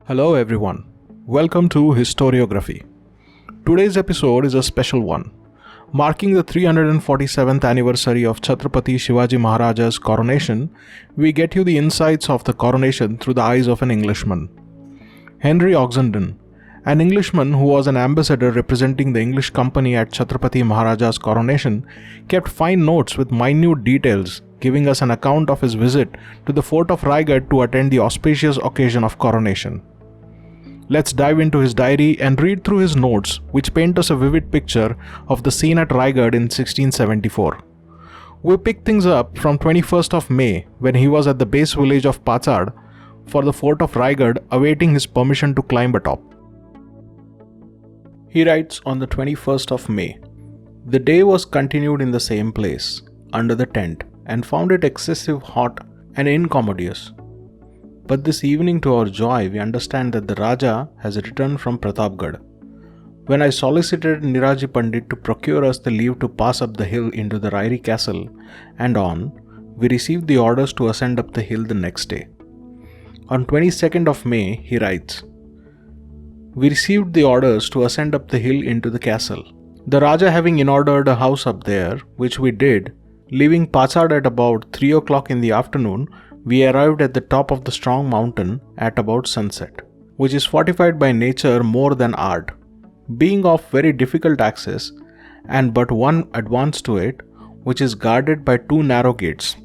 Hello everyone, welcome to Historiography. Today's episode is a special one. Marking the 347th anniversary of Chhatrapati Shivaji Maharaja's coronation, we get you the insights of the coronation through the eyes of an Englishman. Henry Oxinden, an Englishman who was an ambassador representing the English company at Chhatrapati Maharaja's coronation, kept fine notes with minute details, giving us an account of his visit to the fort of Raigad to attend the auspicious occasion of coronation. Let's dive into his diary and read through his notes, which paint us a vivid picture of the scene at Raigad in 1674. We pick things up from 21st of May, when he was at the base village of Pachad for the fort of Raigad, awaiting his permission to climb atop. He writes on the 21st of May, "The day was continued in the same place, under the tent, and found it excessive hot and incommodious. But this evening, to our joy, we understand that the Raja has returned from Pratapgarh. When I solicited Niraji Pandit to procure us the leave to pass up the hill into the Rairi castle and on, we received the orders to ascend up the hill the next day." On 22nd of May, he writes, "We received the orders to ascend up the hill into the castle. The Raja having in-ordered a house up there, which we did, leaving Pachad at about 3 o'clock in the afternoon, we arrived at the top of the strong mountain at about sunset, which is fortified by nature more than art, being of very difficult access, and but one advance to it, which is guarded by 2 narrow gates.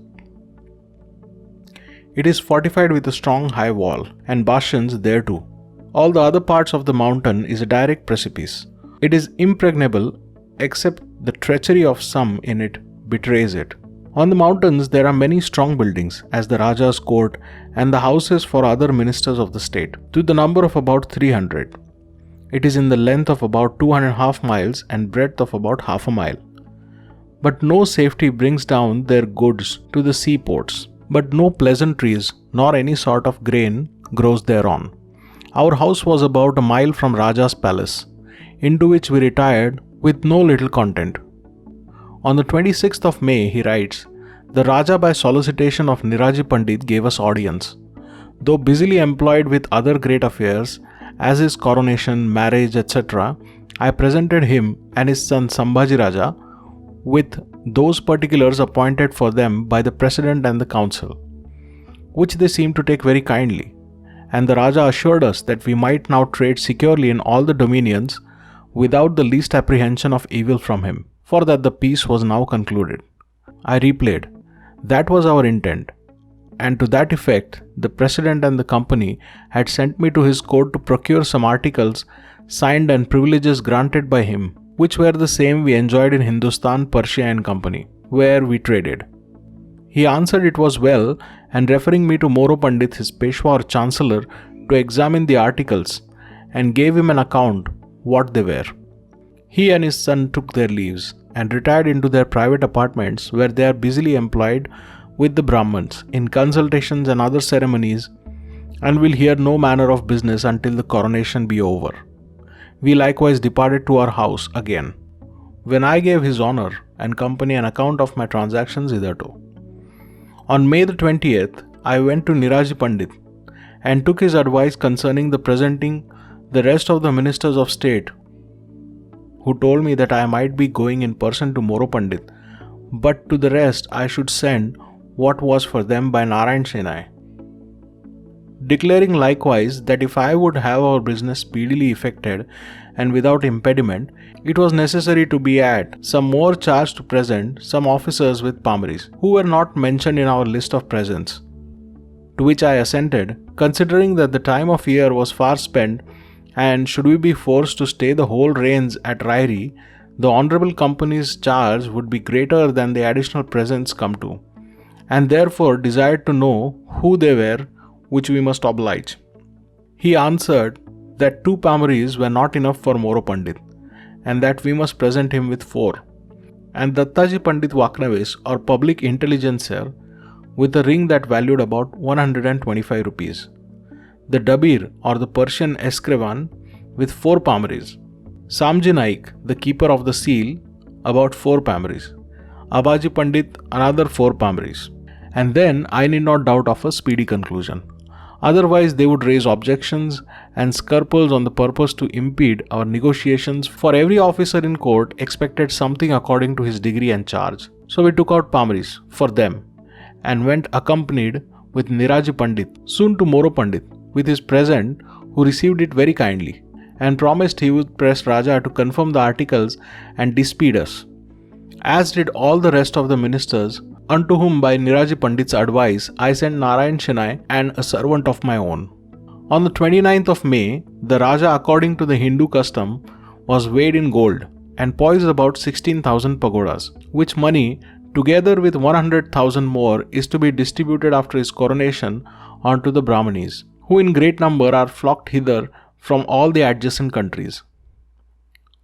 It is fortified with a strong high wall, and bastions thereto. All the other parts of the mountain is a direct precipice. It is impregnable, except the treachery of some in it betrays it. On the mountains there are many strong buildings, as the Raja's court and the houses for other ministers of the state, to the number of about 300. It is in the length of about 2.5 miles and breadth of about half a mile. But no safety brings down their goods to the seaports, but no pleasant trees nor any sort of grain grows thereon. Our house was about a mile from Raja's palace, into which we retired with no little content." On the 26th of May, he writes, "The Raja by solicitation of Niraji Pandit gave us audience. Though busily employed with other great affairs, as his coronation, marriage, etc., I presented him and his son Sambhaji Raja with those particulars appointed for them by the President and the Council, which they seemed to take very kindly, and the Raja assured us that we might now trade securely in all the dominions without the least apprehension of evil from him, for that the peace was now concluded. I replied, that was our intent, and to that effect the President and the Company had sent me to his court to procure some articles signed and privileges granted by him, which were the same we enjoyed in Hindustan, Persia and Company, where we traded. He answered it was well, and referring me to Moro Pandit, his Peshwa or Chancellor, to examine the articles, and gave him an account what they were. He and his son took their leaves, and retired into their private apartments, where they are busily employed with the Brahmans in consultations and other ceremonies, and will hear no manner of business until the coronation be over. We likewise departed to our house again, when I gave His Honour and Company an account of my transactions hitherto. On May the 20th, I went to Niraji Pandit, and took his advice concerning the presenting the rest of the ministers of state, who told me that I might be going in person to Moro Pandit, but to the rest I should send what was for them by Narayan Senai, declaring likewise that if I would have our business speedily effected and without impediment, it was necessary to be at some more charge to present some officers with palmaries, who were not mentioned in our list of presents. To which I assented, considering that the time of year was far spent, and should we be forced to stay the whole rains at Rairi, the Honourable Company's charge would be greater than the additional presents come to, and therefore desired to know who they were, which we must oblige. He answered that 2 palmaries were not enough for Moro Pandit, and that we must present him with 4, and Dattaji Pandit Vaknavis or public intelligencer with a ring that valued about 125 rupees. The Dabir or the Persian escrivan with 4 palmaries. Samji Naik, the keeper of the seal, about 4 palmaries. Abaji Pandit, another 4 palmaries. And then I need not doubt of a speedy conclusion. Otherwise, they would raise objections and scruples on the purpose to impede our negotiations, for every officer in court expected something according to his degree and charge. So we took out Pamris for them and went accompanied with Niraji Pandit, soon to Moro Pandit, with his present, who received it very kindly and promised he would press Raja to confirm the articles and dispeed us, as did all the rest of the ministers, unto whom by Niraji Pandit's advice I sent Narayan Shenai and a servant of my own. On the 29th of May, the Raja, according to the Hindu custom, was weighed in gold and poised about 16,000 pagodas, which money, together with 100,000 more, is to be distributed after his coronation onto the Brahmanis, who in great number are flocked hither from all the adjacent countries.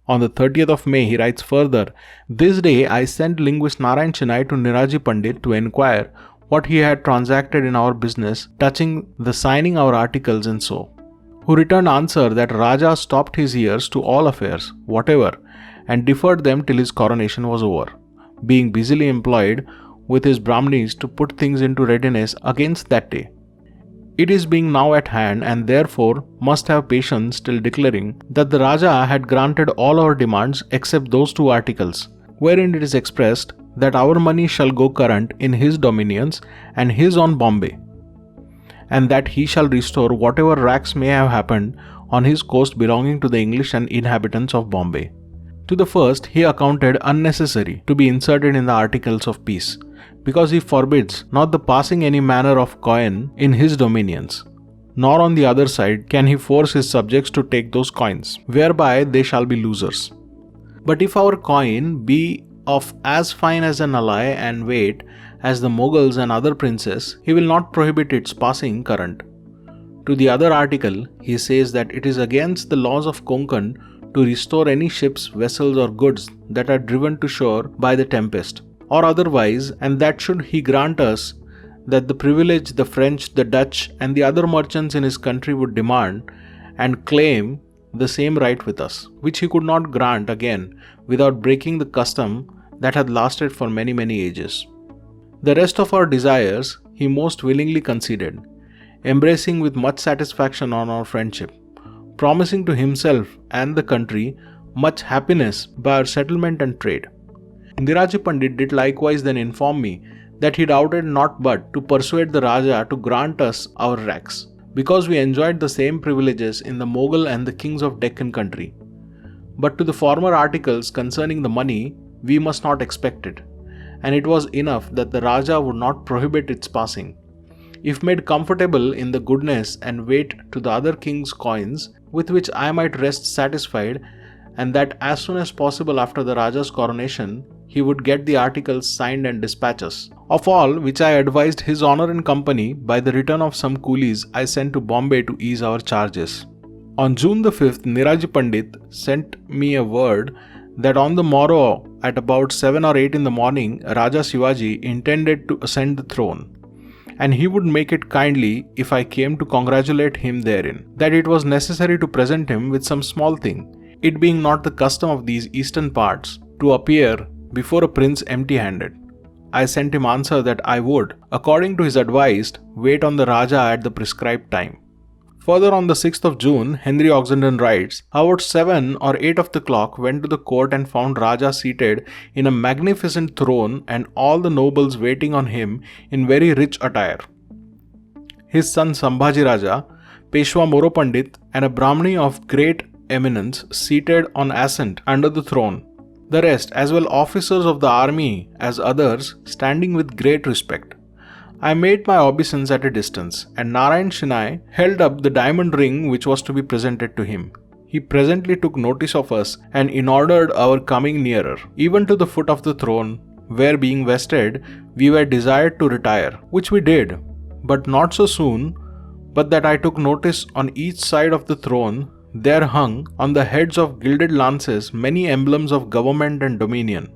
On the 30th of May, he writes further, "This day I sent linguist Narayan Shenai to Niraji Pandit to enquire what he had transacted in our business touching the signing our articles and so, who returned answer that Raja stopped his ears to all affairs, whatever, and deferred them till his coronation was over, being busily employed with his Brahmanis to put things into readiness against that day. It is being now at hand, and therefore must have patience till declaring that the Raja had granted all our demands except those 2 articles, wherein it is expressed that our money shall go current in his dominions and his on Bombay, and that he shall restore whatever wracks may have happened on his coast belonging to the English and inhabitants of Bombay. To the first he accounted unnecessary to be inserted in the articles of peace, because he forbids not the passing any manner of coin in his dominions, nor on the other side can he force his subjects to take those coins, whereby they shall be losers. But if our coin be of as fine as an alloy and weight as the Mughals and other princes, he will not prohibit its passing current. To the other article, he says that it is against the laws of Konkan to restore any ships, vessels or goods that are driven to shore by the tempest, or otherwise, and that should he grant us that the privilege the French, the Dutch and the other merchants in his country would demand and claim the same right with us, which he could not grant again without breaking the custom that had lasted for many ages. The rest of our desires he most willingly conceded, embracing with much satisfaction on our friendship, promising to himself and the country much happiness by our settlement and trade. Niraji Pandit did likewise then inform me that he doubted not but to persuade the Raja to grant us our racks, because we enjoyed the same privileges in the Mughal and the kings of Deccan country. But to the former articles concerning the money, we must not expect it, and it was enough that the Raja would not prohibit its passing, if made comfortable in the goodness and weight to the other kings' coins, with which I might rest satisfied, and that as soon as possible after the Raja's coronation, he would get the articles signed and dispatch us. Of all which I advised his honour and company by the return of some coolies I sent to Bombay to ease our charges. On June the 5th, Niraji Pandit sent me a word that on the morrow at about 7 or 8 in the morning, Raja Shivaji intended to ascend the throne, and he would make it kindly if I came to congratulate him therein, that it was necessary to present him with some small thing, it being not the custom of these eastern parts to appear before a prince empty-handed. I sent him answer that I would, according to his advice, wait on the Raja at the prescribed time. Further, on the 6th of June, Henry Oxinden writes, about 7 or 8 of the clock went to the court and found Raja seated in a magnificent throne and all the nobles waiting on him in very rich attire. His son Sambhaji Raja, Peshwa Moro Pandit and a Brahmani of great eminence seated on ascent under the throne. The rest, as well officers of the army as others, standing with great respect. I made my obeisance at a distance, and Narayan Shenai held up the diamond ring which was to be presented to him. He presently took notice of us and ordered our coming nearer, even to the foot of the throne, where being vested, we were desired to retire, which we did, but not so soon, but that I took notice on each side of the throne there hung on the heads of gilded lances many emblems of government and dominion.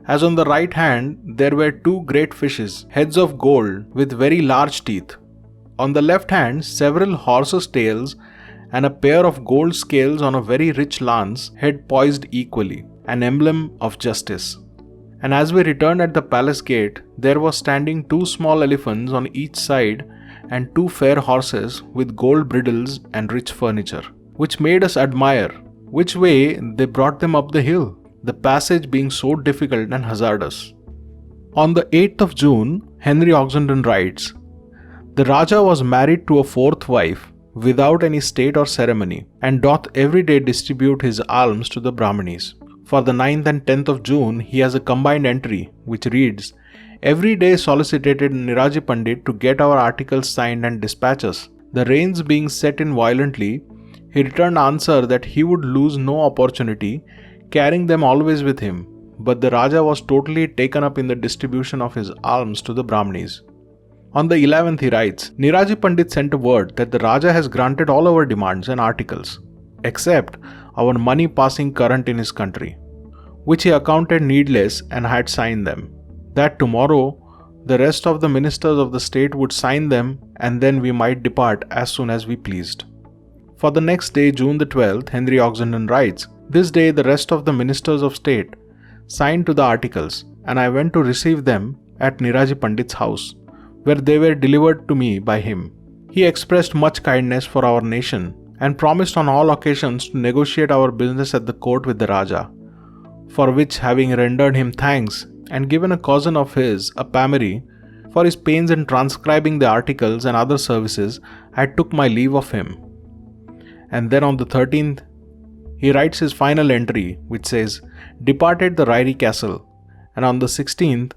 As on the right hand there were 2 great fishes, heads of gold with very large teeth. On the left hand several horses' tails and a pair of gold scales on a very rich lance head poised equally, an emblem of justice. And as we returned at the palace gate, there was standing 2 small elephants on each side, and 2 fair horses with gold bridles and rich furniture, which made us admire which way they brought them up the hill, the passage being so difficult and hazardous. On the 8th of June, Henry Oxinden writes, "The Raja was married to a 4th wife without any state or ceremony, and doth every day distribute his alms to the Brahmanis. For the 9th and 10th of June, he has a combined entry which reads, Every day solicited Niraji Pandit to get our articles signed and dispatch us. The rains being set in violently, he returned answer that he would lose no opportunity, carrying them always with him. But the Raja was totally taken up in the distribution of his alms to the Brahmanis." On the 11th he writes, "Niraji Pandit sent a word that the Raja has granted all our demands and articles, except our money passing current in his country, which he accounted needless and had signed them. That tomorrow the rest of the ministers of the state would sign them, and then we might depart as soon as we pleased." For the next day, June the 12th, Henry Oxinden writes, "This day the rest of the ministers of state signed to the articles, and I went to receive them at Niraji Pandit's house, where they were delivered to me by him. He expressed much kindness for our nation, and promised on all occasions to negotiate our business at the court with the Raja, for which, having rendered him thanks, and given a cousin of his, a Pamari, for his pains in transcribing the articles and other services, I took my leave of him." And then on the 13th, he writes his final entry, which says, "Departed the Rairi castle, and on the 16th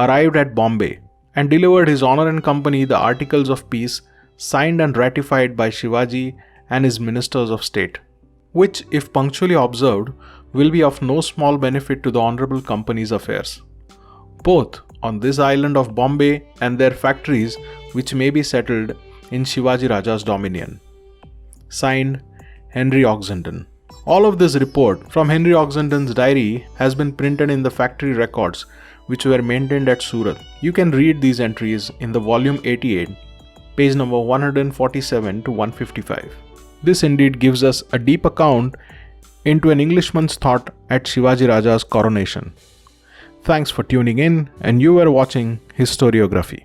arrived at Bombay, and delivered His Honour and Company the articles of peace, signed and ratified by Shivaji and his ministers of state, which, if punctually observed, will be of no small benefit to the Honourable Company's affairs, both on this island of Bombay and their factories which may be settled in Shivaji Raja's dominion." Signed, Henry Oxinden. All of this report from Henry Oxinden's diary has been printed in the factory records which were maintained at Surat. You can read these entries in the volume 88, page number 147 to 155. This indeed gives us a deep account into an Englishman's thought at Shivaji Raja's coronation. Thanks for tuning in, and you were watching Historiography.